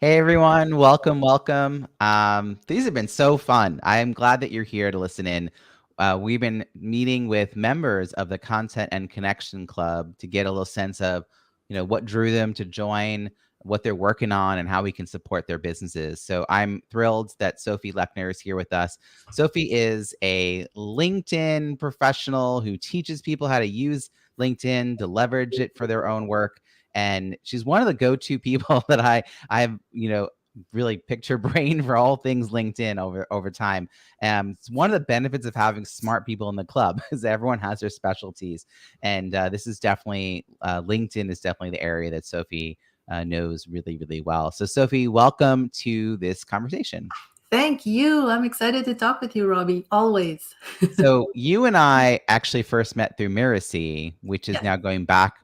Hey everyone, welcome, welcome. These have been so fun. I am glad that you're here to listen in. We've been meeting with members of the Content and Connection Club to get a little sense of, what drew them to join, what they're working on, and how we can support their businesses. So I'm thrilled that Sophie Lechner is here with us. Sophie is a LinkedIn professional who teaches people how to use LinkedIn to leverage it for their own work. And she's one of the go-to people that I've, really picked her brain for all things LinkedIn over time. It's one of the benefits of having smart people in the club is everyone has their specialties. And this is definitely, LinkedIn is definitely the area that Sophie knows really, really well. So Sophie, welcome to this conversation. Thank you. I'm excited to talk with you, Robbie, always. So you and I actually first met through Miracy, which is Yes. now going back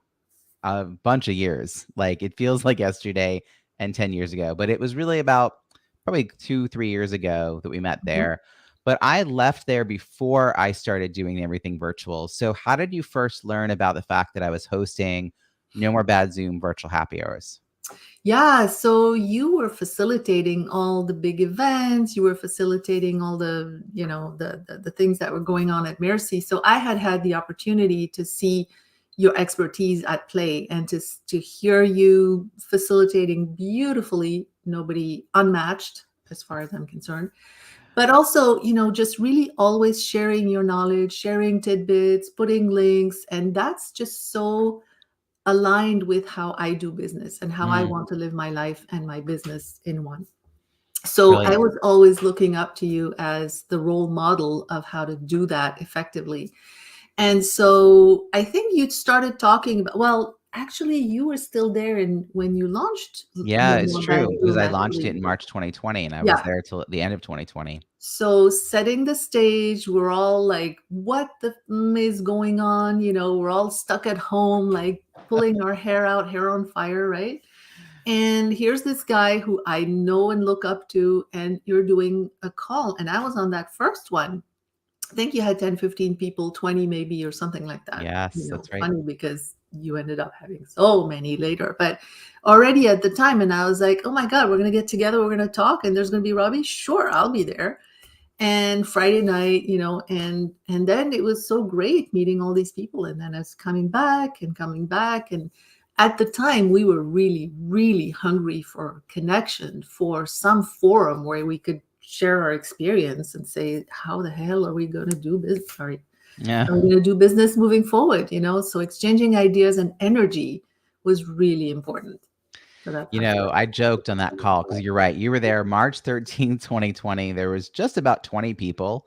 a bunch of years. Like it feels like yesterday and 10 years ago, but it was really about probably 2, 3 years ago that we met Mhm. there. But I left there before I started doing everything virtual. So how did you first learn about the fact that I was hosting No More Bad Zoom virtual happy hours? Yeah, so you were facilitating all the big events, you were facilitating all the things that were going on at Mercy. So I had the opportunity to see your expertise at play and to hear you facilitating beautifully, nobody unmatched as far as I'm concerned. But also, just really always sharing your knowledge, sharing tidbits, putting links, and that's just so aligned with how I do business and how I Mm, want to live my life and my business in one. So I brilliant. was always looking up to you as the role model of how to do that effectively. And so I think you started talking about, well, actually, you were still there when you launched Yeah, No it's More Bad true because Zoom, I launched it actually. in March 2020 and I was Yeah. there till the end of 2020. So setting the stage, we're all like, what the is going on? We're all stuck at home, like pulling our hair out, hair on fire, right? And here's this guy who I know and look up to, and you're doing a call. And I was on that first one. I think you had 10, 15 people, 20 maybe, or something like that. Yes, that's right. Funny because you ended up having so many later. But already at the time, and I was like, oh my God, we're going to get together, we're going to talk, and there's going to be Robbie. Sure, I'll be there. And Friday night, and then it was so great meeting all these people, and then us coming back, and at the time we were really, really hungry for connection, for some forum where we could share our experience and say, how the hell are we going to do business? Sorry, Yeah. are we going to do business moving forward? So exchanging ideas and energy was really important. So that's what. I joked on that call because you're right. You were there March 13th, 2020. There was just about 20 people.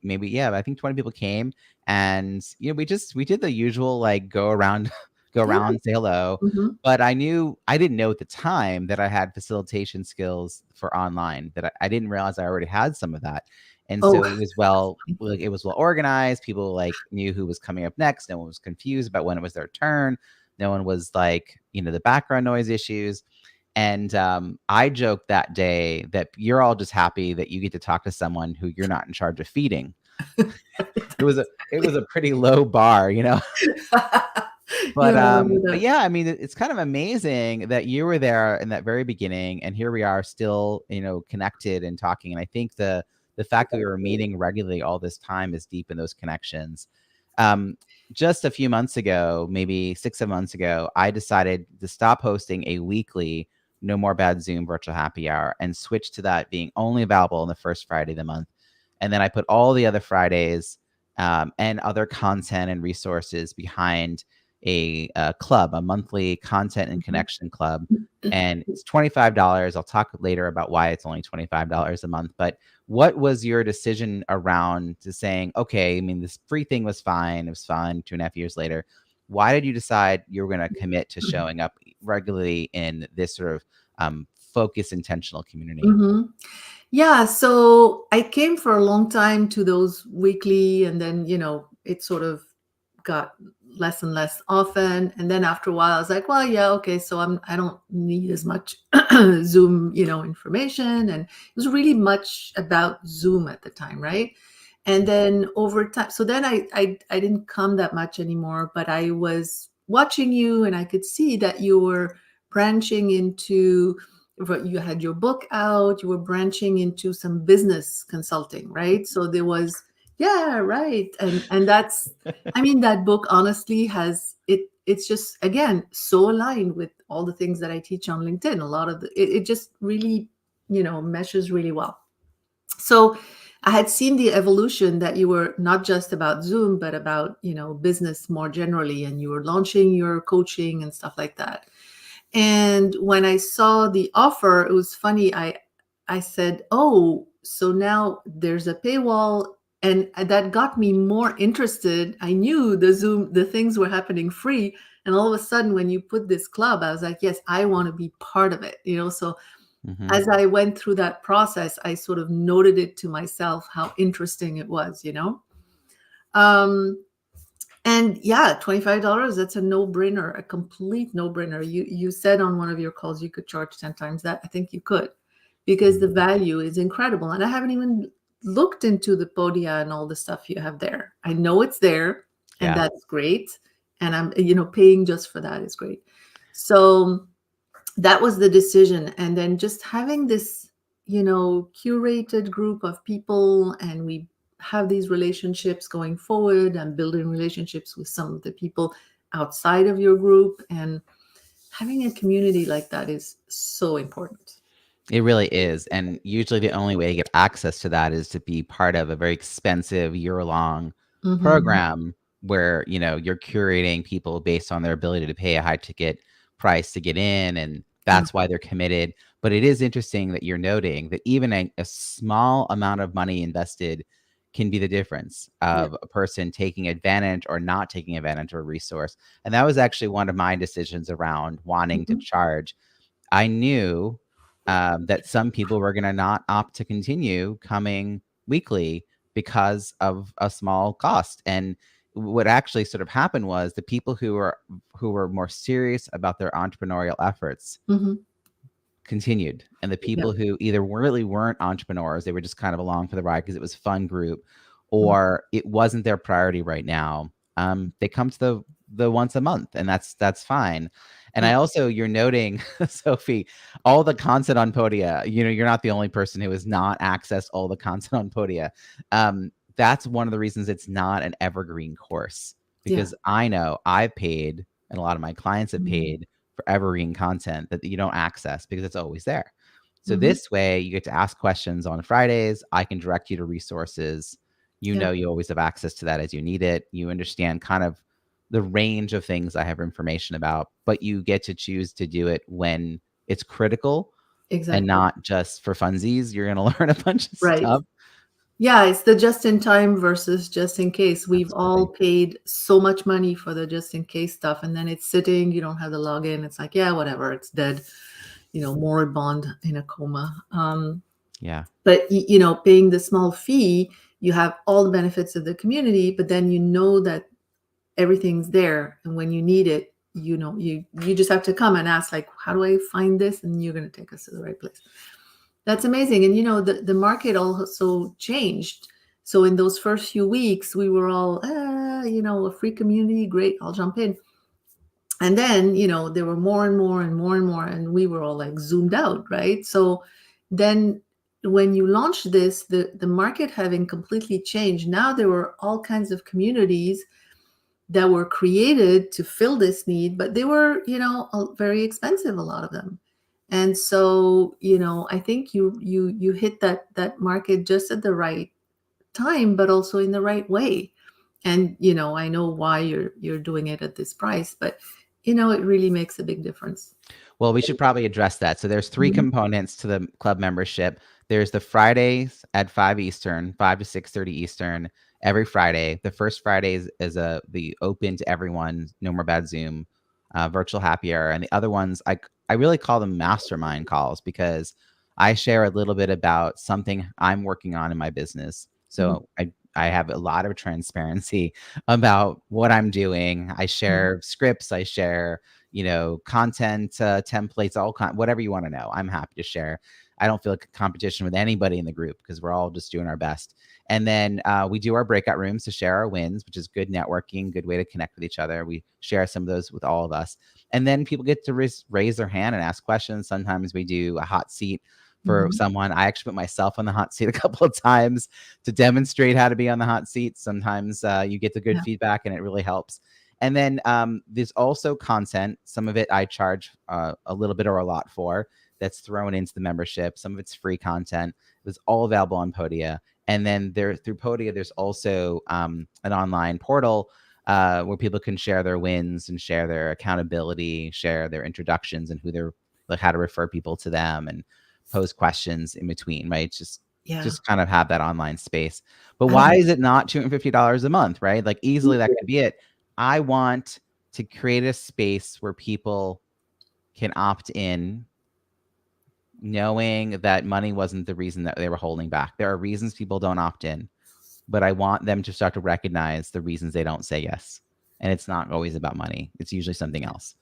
Maybe, yeah, I think 20 people came. And we did the usual like go around, go Yeah. around, say hello. Mhm. But I didn't know at the time that I had facilitation skills for online, that I didn't realize I already had some of that. And Oh, so it was well organized. People like knew who was coming up next. No one was confused about when it was their turn. No one was like, the background noise issues. And I joked that day that you're all just happy that you get to talk to someone who you're not in charge of feeding. It was a pretty low bar. yeah, But I remember but that. yeah, I mean, it's kind of amazing that you were there in that very beginning, and here we are still, connected and talking. And I think the fact that we were meeting regularly all this time is deep in those connections. Um, just a few months ago, maybe 6, 7 months ago, I decided to stop hosting a weekly No More Bad Zoom virtual happy hour and switch to that being only available on the first Friday of the month. And then I put all the other Fridays and other content and resources behind a club, a monthly content and Mhm. connection club. And it's $25. I'll talk later about why it's only $25 a month. But what was your decision around to saying, okay, I mean, this free thing was fine. It was fun 2.5 years later. Why did you decide you were going to commit to showing up regularly in this sort of focus intentional community? Mhm. Yeah, so I came for a long time to those weekly, and then, it sort of got less and less often. And then after a while, I was like, well, yeah, okay, so I don't need as much Zoom, information. And it was really much about Zoom at the time, right? And then over time, so then I didn't come that much anymore, but I was watching you and I could see that you were branching into you had your book out, you were branching into some business consulting, right? So there was, yeah, right. And that's, I mean, that book honestly has it's just again so aligned with all the things that I teach on LinkedIn. A lot of it just really, meshes really well. So I had seen the evolution that you were not just about Zoom, but about, business more generally, and you were launching your coaching and stuff like that. And when I saw the offer, it was funny. I said, "Oh, so now there's a paywall." And that got me more interested. I knew the things were happening free. And all of a sudden, when you put this club, I was like, yes, I want to be part of it. So Mhm. as I went through that process, I sort of noted it to myself how interesting it was. Um, and yeah, $25, that's a no-brainer, a complete no-brainer. You said on one of your calls you could charge 10 times that. I think you could, because the value is incredible. And I haven't even looked into the Podia and all the stuff you have there. I know it's there, and Yeah. that's great. And I'm, paying just for that is great. So that was the decision. And then just having this, curated group of people, and we have these relationships going forward and building relationships with some of the people outside of your group, and having a community like that is so important. It really is. And usually the only way to get access to that is to be part of a very expensive year-long Hmm. program where, you're curating people based on their ability to pay a high ticket price to get in, and Yeah. that's why they're committed. But it is interesting that you're noting that even a small amount of money invested can be the difference Yeah. of a person taking advantage or not taking advantage of a resource. And that was actually one of my decisions around wanting to Hmm. charge. I knew that some people were going to not opt to continue coming weekly because of a small cost. And what actually sort of happened was the people who were more serious about their entrepreneurial efforts Hmm. continued, and the Yeah. people who either really weren't entrepreneurs, they were just kind of along for the ride because it was a fun group, Mhm. or it wasn't their priority right now, they come to the once a month, and that's fine. And Yeah. I also, you're noting, Sophie, all the content on Podia. You're not the only person who has not accessed all the content on Podia. That's one of the reasons it's not an evergreen course, Yeah. because I know I've paid, and a lot of my clients have Mhm. paid for evergreen content that you don't access because it's always there. So Mhm. this way you get to ask questions on Fridays. I can direct you to resources. Yeah. You always have access to that as you need it. You understand kind of the range of things I have information about, but you get to choose to do it when it's critical and Exactly. not just for funsies. You're going to learn a bunch of Right. stuff. Yeah, it's the just in time versus just in case. We've all Absolutely. paid so much money for the just in case stuff, and then it's sitting, you don't have the login. It's like, yeah, whatever, it's dead, moribund in a coma. Yeah. But paying the small fee, you have all the benefits of the community, but then you know that everything's there, and when you need it, you just have to come and ask, like, how do I find this? And you're going to take us to the right place. That's amazing. And the market also changed. So in those first few weeks, we were all, a free community, great, I'll jump in. And then, there were more and more and more and more, and we were all like zoomed out, right? So then when you launched this, the market having completely changed, now there were all kinds of communities that were created to fill this need, but they were, very expensive, a lot of them. And so, I think you hit that market just at the right time, but also in the right way. And I know why you're doing it at this price, but it really makes a big difference. Well, we should probably address that. So there's three Mhm. components to the club membership. There's the Fridays at 5 Eastern, 5 to 6:30 Eastern every Friday. The first Friday is the open to everyone, no more bad Zoom, virtual happy hour. And the other ones, I really call them mastermind calls because I share a little bit about something I'm working on in my business. Mhm. So I have a lot of transparency about what I'm doing. I share scripts, I share, content, templates, whatever you want to know. I'm happy to share. I don't feel like a competition with anybody in the group because we're all just doing our best. And then we do our breakout rooms to share our wins, which is good networking, good way to connect with each other. We share some of those with all of us. And then people get to raise their hand and ask questions. Sometimes we do a hot seat for someone. I actually put myself on the hot seat a couple of times to demonstrate how to be on the hot seat. Sometimes you get the good feedback and it really helps. And then there's also content. Some of it I charge a little bit or a lot for, that's thrown into the membership. Some of it's free content. It's all available on Podia. And then through Podia, there's also an online portal where people can share their wins and share their accountability, share their introductions and how to refer people to them, and pose questions in between, right? Just kind of have that online space. But why is it not $250 a month, right? Like easily that could be it. I want to create a space where people can opt in knowing that money wasn't the reason that they were holding back. There are reasons people don't opt in, but I want them to start to recognize the reasons they don't say yes. And it's not always about money. It's usually something else.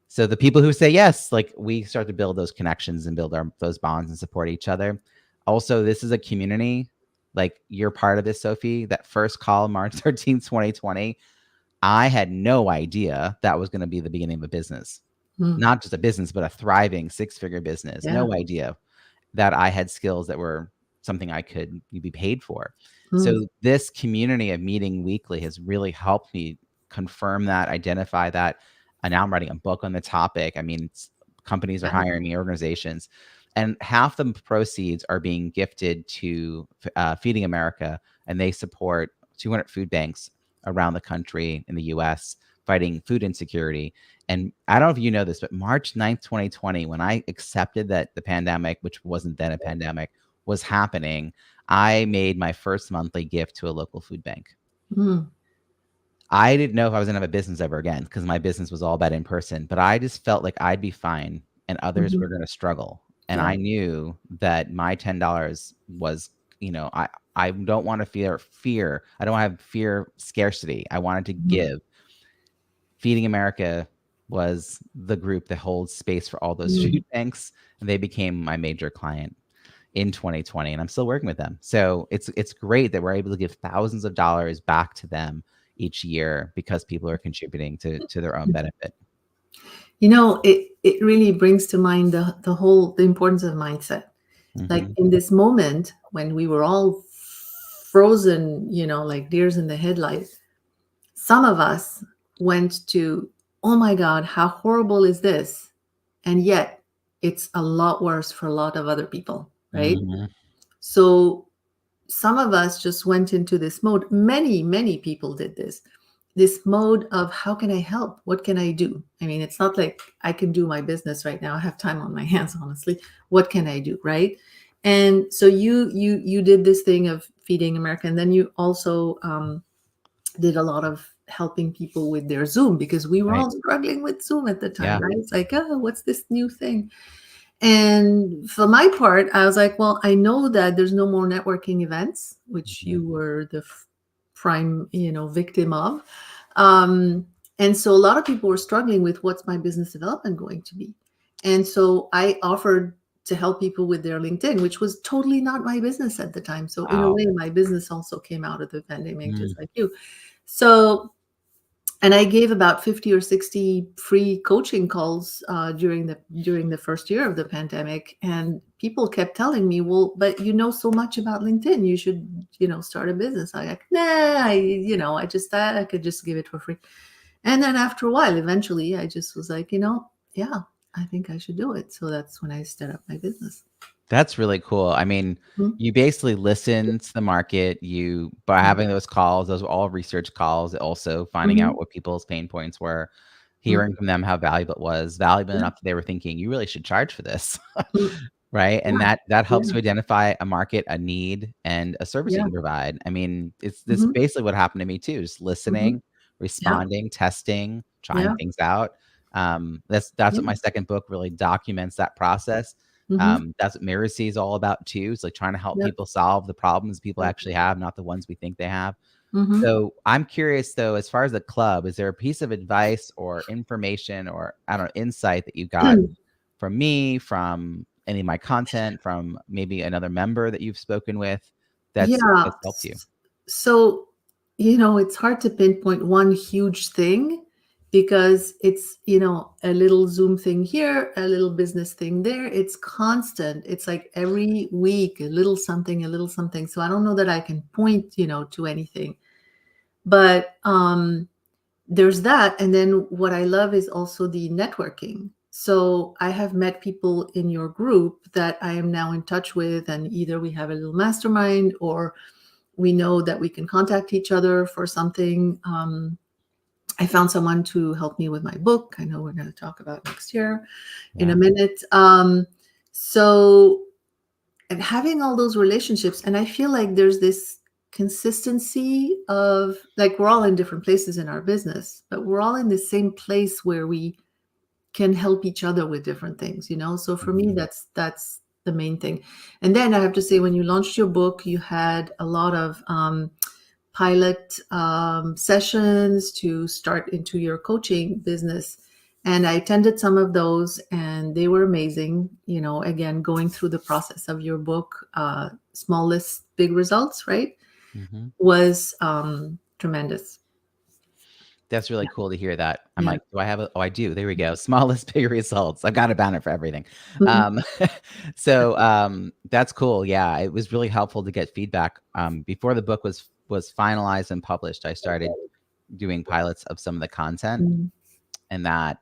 So the people who say yes, like we start to build those connections and build those bonds and support each other. Also, this is a community. Like you're part of this, Sophie. That first call, March 13th, 2020, I had no idea that was going to be the beginning of a business. Not just a business, but a thriving 6-figure business. No idea that I had skills that were something I could be paid for. So this community of meeting weekly has really helped me confirm that, identify that. And now I'm writing a book on the topic. I mean, companies are hiring me, organizations, and half the proceeds are being gifted to Feeding America, and they support 200 food banks around the country in the US fighting food insecurity. And I don't know if you know this, but March 9th, 2020, when I accepted that the pandemic, which wasn't then a pandemic, was happening, I made my first monthly gift to a local food bank. I didn't know if I was going to have a business ever again because my business was all about in person, but I just felt like I'd be fine and others were going to struggle. And I knew that my $10 was, I don't want to fear. I don't have fear scarcity. I wanted to give. Feeding America was the group that holds space for all those food banks, and they became my major client in 2020, and I'm still working with them. So it's great that we're able to give thousands of dollars back to them each year because people are contributing to their own benefit. It really brings to mind the importance of mindset. Like in this moment when we were all frozen, like deers in the headlights, some of us went to, oh my God, how horrible is this? And yet it's a lot worse for a lot of other people, right? So some of us just went into this mode. Many people did this mode of how can I help? What can I do? I mean, it's not like I can do my business right now. I have time on my hands, honestly. What can I do, right? And so you did this thing of Feeding America, and then you also did a lot of helping people with their Zoom, because we were all struggling with Zoom at the time, right? It's like, oh, what's this new thing? And for my part, I was like, well, I know that there's no more networking events, which you were the prime, victim of. And so a lot of people were struggling with what's my business development going to be. And so I offered to help people with their LinkedIn, which was totally not my business at the time. So in a way, my business also came out of the pandemic, just like you. So, and I gave about 50 or 60 free coaching calls during the first year of the pandemic. And people kept telling me, well, but you know so much about LinkedIn, you should, start a business. I'm like, nah, I could just give it for free. And then after a while, eventually I just was like, yeah, I think I should do it. So that's when I set up my business. That's really cool. I mean, you basically listen to the market. By having those calls, those were all research calls, also finding out what people's pain points were, hearing from them how valuable it was, valuable enough that they were thinking, you really should charge for this. Right. And that helps to identify a market, a need, and a service you can provide. I mean, it's this basically what happened to me too, just listening, responding, testing, trying things out. That's what my second book really documents, that process. Mm-hmm. That's what Miracy is all about too. It's like trying to help Yep. people solve the problems people Yep. actually have, not the ones we think they have. Mm-hmm. So I'm curious though, as far as the club, is there a piece of advice or information or I don't know, insight that you got from me, from any of my content, from maybe another member that you've spoken with Yeah. that's helped you? So, it's hard to pinpoint one huge thing because it's, a little Zoom thing here, a little business thing there. It's constant. It's like every week, a little something, a little something. So I don't know that I can point, to anything. But there's that. And then what I love is also the networking. So I have met people in your group that I am now in touch with, and either we have a little mastermind or we know that we can contact each other for something. I found someone to help me with my book. I know we're going to talk about next year in a Yeah. minute. So, and having all those relationships, and I feel like there's this consistency of, like, we're all in different places in our business, but we're all in the same place where we can help each other with different things. So for me, Mhm. that's the main thing. And then I have to say, when you launched your book, you had a lot of pilot sessions to start into your coaching business, and I attended some of those, and they were amazing. Again, going through the process of your book, small list, big results, right, Mhm. was tremendous. That's really cool to hear that. I'm Yeah. like, do I have a oh, I do. There we go. Smallest big results. I've got a banner for everything. Mhm. Um, so that's cool. Yeah, it was really helpful to get feedback. Before the book was finalized and published, I started doing pilots of some of the content, Mhm. and that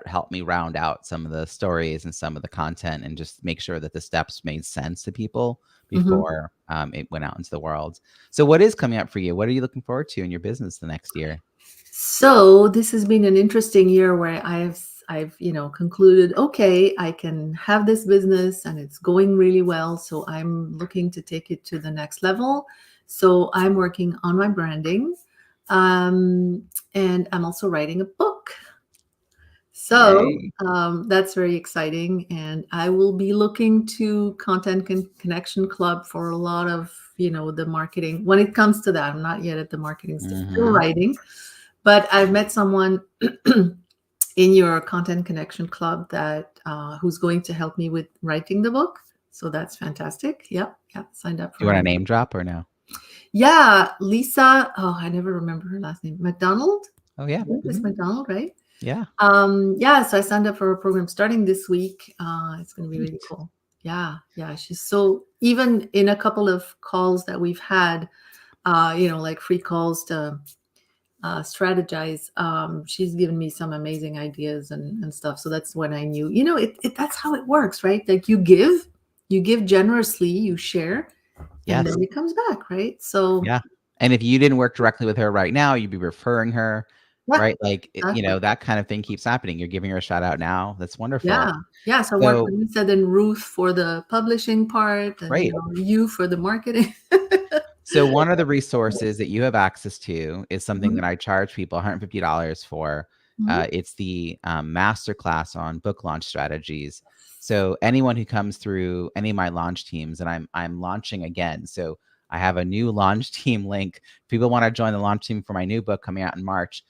helped me round out some of the stories and some of the content and just make sure that the steps made sense to people Mhm. before it went out into the world. So what is coming up for you? What are you looking forward to in your business the next year? So this has been an interesting year where I've concluded, okay, I can have this business and it's going really well, so I'm looking to take it to the next level. So I'm working on my branding, um, and I'm also writing a book. So Yay. that's very exciting, and I will be looking to Content Connection Club for a lot of the marketing when it comes to that. I'm not yet at the marketing stage, still Mhm. writing, but I've met someone in your Content Connection Club that who's going to help me with writing the book. So that's fantastic. Yep, yeah, signed up Do you for want a her. name drop or no? Yeah, Lisa. Oh, I never remember her last name. McDonald. Oh, yeah. I think it's Mhm. McDonald, right? Yeah. Yeah, so I signed up for a program starting this week. It's going to be really Neat. cool. Yeah, yeah. She's so, even in a couple of calls that we've had, like free calls to strategize. She's given me some amazing ideas and stuff. So that's when I knew, that's how it works, right? Like you give generously, you share, and Yes. then it comes back, right? So Yeah. And if you didn't work directly with her right now, you'd be referring her, yeah, right? Like, exactly. that kind of thing keeps happening. You're giving her a shout out now. That's wonderful. Yeah. Yeah. So I work So, with Lisa, then Ruth for the publishing part, and great. you for the marketing. So one of the resources that you have access to is something Mhm, that I charge people $150 for. mhm, It's the masterclass on book launch strategies. So anyone who comes through any of my launch teams, and I'm launching again. So I have a new launch team link. If people want to join the launch team for my new book coming out in March,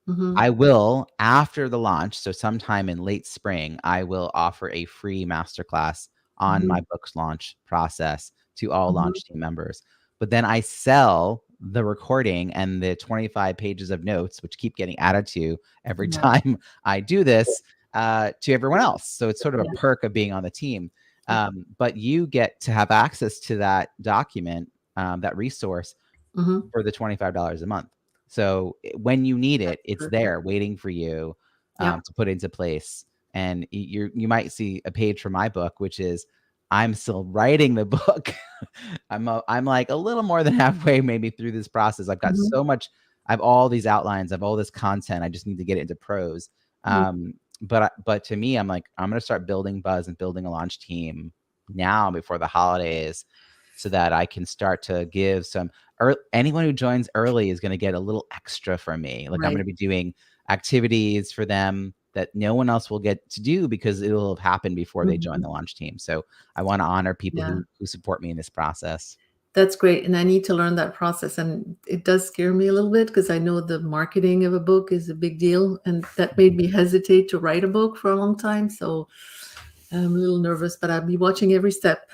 mhm, I will, after the launch, so sometime in late spring, I will offer a free masterclass on mhm, my book's launch process to all mhm. launch team members. But then I sell the recording and the 25 pages of notes, which keep getting added to every Yeah. time I do this, to everyone else. So it's sort of a Yeah. perk of being on the team. Yeah. But you get to have access to that document, that resource Mhm. for the $25 a month. So when you need That's it, it's perfect. there waiting for you Yeah. to put into place. And you might see a page from my book, which is I'm still writing the book. I'm like a little more than halfway maybe through this process. I've got Mhm. so much. I have all these outlines. I have all this content. I just need to get it into prose. Mm. But to me, I'm like I'm gonna start building buzz and building a launch team now before the holidays, so that I can start to give some anyone who joins early is going to get a little extra from me. Like I'm going Right. to be doing activities for them that no one else will get to do because it'll have happened before they join Mhm. the launch team. So I want to honor people Yeah. who support me in this process. That's great, and I need to learn that process, and it does scare me a little bit because I know the marketing of a book is a big deal, and that made me hesitate to write a book for a long time, so I'm a little nervous, but I'll be watching every step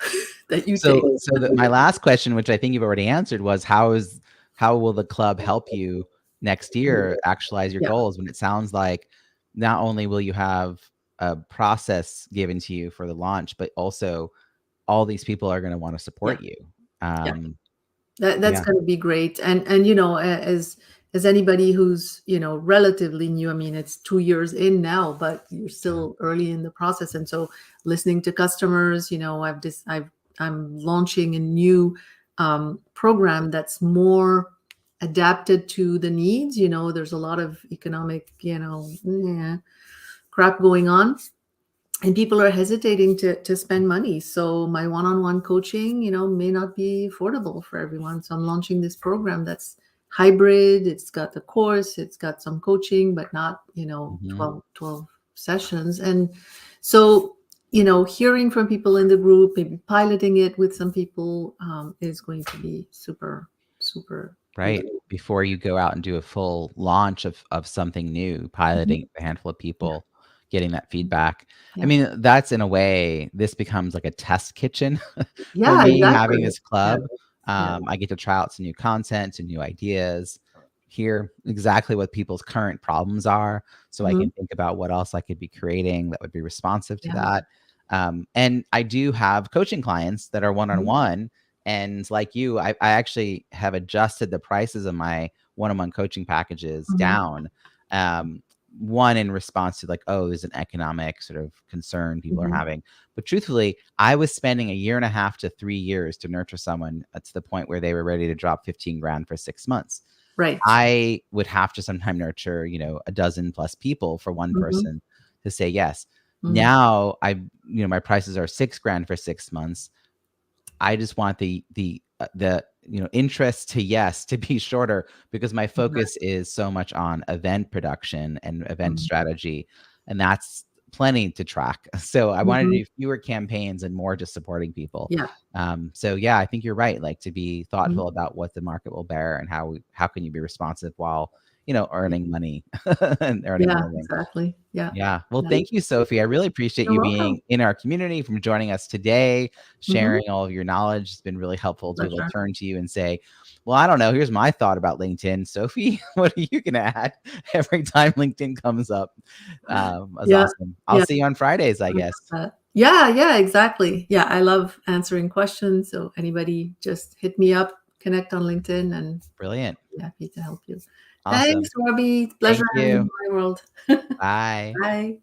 that you take. My last question, which I think you've already answered, was how will the club help you next year actualize your Yeah, goals? When it sounds like not only will you have a process given to you for the launch, but also all these people are going to want to yeah, support you. yeah. Um, That's yeah. gonna be great, and, as anybody who's, relatively new, I mean, it's 2 years in now, but you're Yeah. still early in the process, and so listening to customers, I'm launching a new, program that's more adapted to the needs, there's a lot of economic, crap going on, and people are hesitating to spend money, so my one-on-one coaching may not be affordable for everyone, so I'm launching this program that's hybrid. It's got the course, it's got some coaching, but not Mhm. 12 sessions. And so hearing from people in the group, maybe piloting it with some people, is going to be super, super Right. useful. Before you go out and do a full launch of something new, Mhm. piloting a handful of Yeah, people, getting that feedback. I yeah, mean, that's in a way, this becomes like a test kitchen for yeah, me having exactly. this Yeah, club. yeah. I get to try out some new content, some new ideas, hear exactly what people's current problems are, so I Mhm. can think about what else I could be creating that would be responsive to Yeah. that. And I do have coaching clients that are Mhm. one-on-one, and like you, I actually have adjusted the prices of my one-on-one coaching packages Mhm. down. One in response to like, oh, there's an economic sort of concern people are Mhm. having. But truthfully, I was spending a year and a half to 3 years to nurture someone to the point where they were ready to drop 15 grand for 6 months. Right. I would have to sometime nurture, a dozen plus people for one Mhm. person to say yes. Mhm. Now my prices are 6 grand for 6 months. I just want the interest to yes to be shorter because my focus Exactly. is so much on event production and event Mhm. strategy, and that's plenty to track. So I wanted to Mhm. do fewer campaigns and more just supporting people. Yeah. So yeah, I think you're right. Like to be Mhm. thoughtful about what the market will bear and how can you be responsive while Yeah. earning money and earning a Yeah, living. exactly. Yeah. Yeah. Well, Yeah. thank you, Sophie. I really appreciate You're you welcome. being in our community, from joining us today, Mhm. sharing all of your knowledge. It's been really helpful to be able to Pleasure. turn to you and say, well, I don't know. Here's my thought about LinkedIn. Sophie, what are you going to add every time LinkedIn comes up? That's Yeah. awesome. I'll Yeah. see you on Fridays, I I love guess. that. Yeah, yeah, exactly. Yeah, I love answering questions, so anybody just hit me up, connect on LinkedIn, and Brilliant. be happy to help you. Thanks, Awesome. Robbie. Pleasure Thank having you you. in my world. Bye. Bye.